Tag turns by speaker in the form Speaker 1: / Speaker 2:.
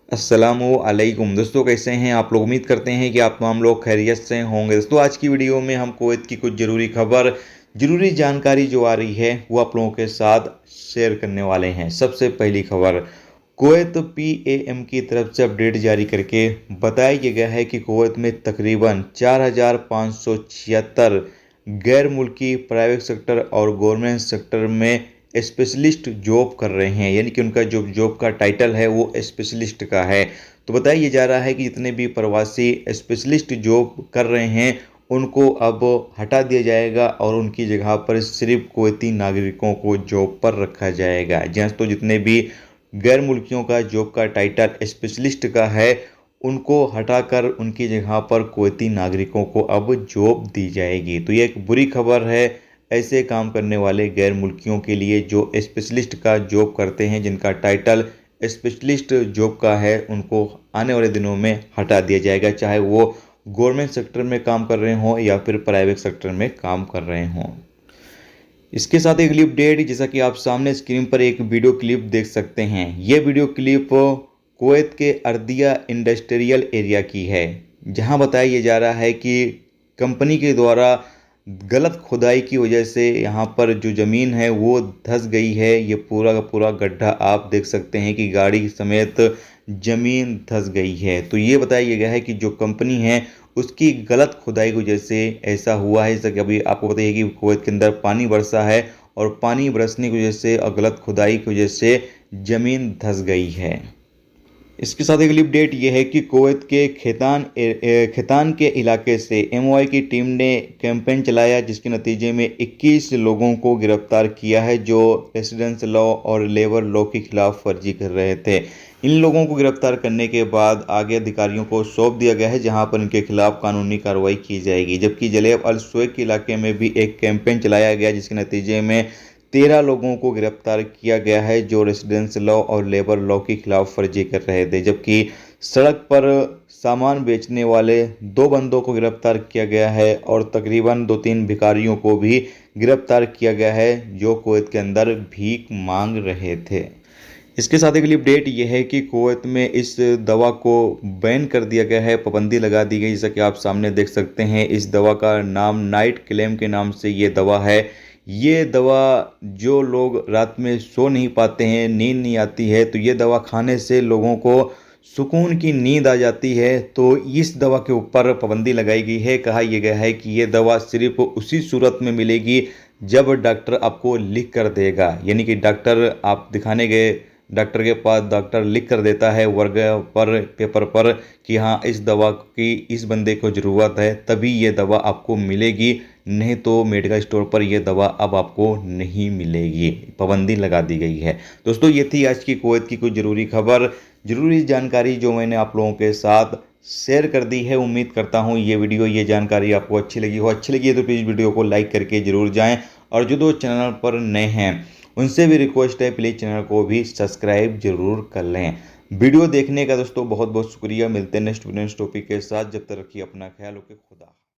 Speaker 1: अस्सलामुअलैकुम दोस्तों, कैसे हैं आप लोग। उम्मीद करते हैं कि आप तमाम लोग खैरियत से होंगे। दोस्तों आज की वीडियो में हम कुवैत की कुछ ज़रूरी खबर, ज़रूरी जानकारी जो आ रही है वो आप लोगों के साथ शेयर करने वाले हैं। सबसे पहली खबर, कुवैत PAM की तरफ से अपडेट जारी करके बताया गया है कि कुवैत में तकरीबन 4576 गैर मुल्की प्राइवेट सेक्टर और गवर्नमेंट सेक्टर में स्पेशलिस्ट जॉब कर रहे हैं, यानी कि उनका जो जॉब का टाइटल है वो स्पेशलिस्ट का है। तो बताया जा रहा है कि जितने भी प्रवासी स्पेशलिस्ट जॉब कर रहे हैं उनको अब हटा दिया जाएगा और उनकी जगह पर सिर्फ कुवैती नागरिकों को जॉब पर रखा जाएगा। जी तो जितने भी गैर मुल्कियों का जॉब का टाइटल स्पेशलिस्ट का है उनको हटाकर उनकी जगह पर कुवैती नागरिकों को अब जॉब दी जाएगी। तो ये एक बुरी खबर है ऐसे काम करने वाले गैर मुल्कियों के लिए जो स्पेशलिस्ट का जॉब करते हैं, जिनका टाइटल स्पेशलिस्ट जॉब का है, उनको आने वाले दिनों में हटा दिया जाएगा, चाहे वो गवर्नमेंट सेक्टर में काम कर रहे हों या फिर प्राइवेट सेक्टर में काम कर रहे हों। इसके साथ एक अगली अपडेट, जैसा कि आप सामने स्क्रीन पर एक वीडियो क्लिप देख सकते हैं। ये वीडियो क्लिप कुवैत के अर्दिया इंडस्ट्रियल एरिया की है, जहां बताया जा रहा है कि कंपनी के द्वारा गलत खुदाई की वजह से यहाँ पर जो ज़मीन है वो धंस गई है। ये पूरा का पूरा गड्ढा आप देख सकते हैं कि गाड़ी समेत ज़मीन धंस गई है। तो ये बताया गया है कि जो कंपनी है उसकी गलत खुदाई की वजह से ऐसा हुआ है। जैसा कि अभी आपको बताइए कि कुवैत के अंदर पानी बरसा है और पानी बरसने की वजह से और गलत खुदाई की वजह से ज़मीन धंस गई है। इसके साथ एक अगली अपडेट ये है कि कुवैत के खेतान के इलाके से MOI की टीम ने कैंपेन चलाया, जिसके नतीजे में 21 लोगों को गिरफ्तार किया है जो रेसिडेंस लॉ और लेबर लॉ के खिलाफ वर्जी कर रहे थे। इन लोगों को गिरफ्तार करने के बाद आगे अधिकारियों को सौंप दिया गया है, जहां पर इनके खिलाफ कानूनी कार्रवाई की जाएगी। जबकि जलेब अल सुवैक के इलाके में भी एक कैंपेन चलाया गया, जिसके नतीजे में 13 लोगों को गिरफ्तार किया गया है जो रेसिडेंस लॉ और लेबर लॉ की खिलाफ वर्जी कर रहे थे। जबकि सड़क पर सामान बेचने वाले 2 बंदों को गिरफ्तार किया गया है और तकरीबन 2-3 भिखारियों को भी गिरफ्तार किया गया है जो कुवैत के अंदर भीख मांग रहे थे। इसके साथ एक अपडेट यह है कि कुवैत में इस दवा को बैन कर दिया गया है, पाबंदी लगा दी गई। जैसा कि आप सामने देख सकते हैं, इस दवा का नाम नाइट क्लेम के नाम से ये दवा है। ये दवा जो लोग रात में सो नहीं पाते हैं, नींद नहीं आती है, तो ये दवा खाने से लोगों को सुकून की नींद आ जाती है। तो इस दवा के ऊपर पाबंदी लगाई गई है। कहा यह गया है कि ये दवा सिर्फ उसी सूरत में मिलेगी जब डॉक्टर आपको लिख कर देगा, यानी कि डॉक्टर आप दिखाने गए, डॉक्टर के पास डॉक्टर लिख कर देता है वर्ग पर पेपर पर कि हाँ इस दवा की इस बंदे को ज़रूरत है, तभी ये दवा आपको मिलेगी, नहीं तो मेडिकल स्टोर पर यह दवा अब आपको नहीं मिलेगी। पाबंदी लगा दी गई है। दोस्तों ये थी आज की कुवैत की कुछ ज़रूरी खबर, ज़रूरी जानकारी जो मैंने आप लोगों के साथ शेयर कर दी है। उम्मीद करता हूँ ये वीडियो, ये जानकारी आपको अच्छी लगी हो। अच्छी लगी है तो प्लीज़ वीडियो को लाइक करके ज़रूर जाएँ, और जो दोस्त चैनल पर नए हैं उनसे भी रिक्वेस्ट है प्लीज़ चैनल को भी सब्सक्राइब जरूर कर लें। वीडियो देखने का दोस्तों बहुत बहुत शुक्रिया। मिलते हैं नेक्स्ट टॉपिक के साथ। जब तक रखिए अपना ख्याल, ओके, खुदा।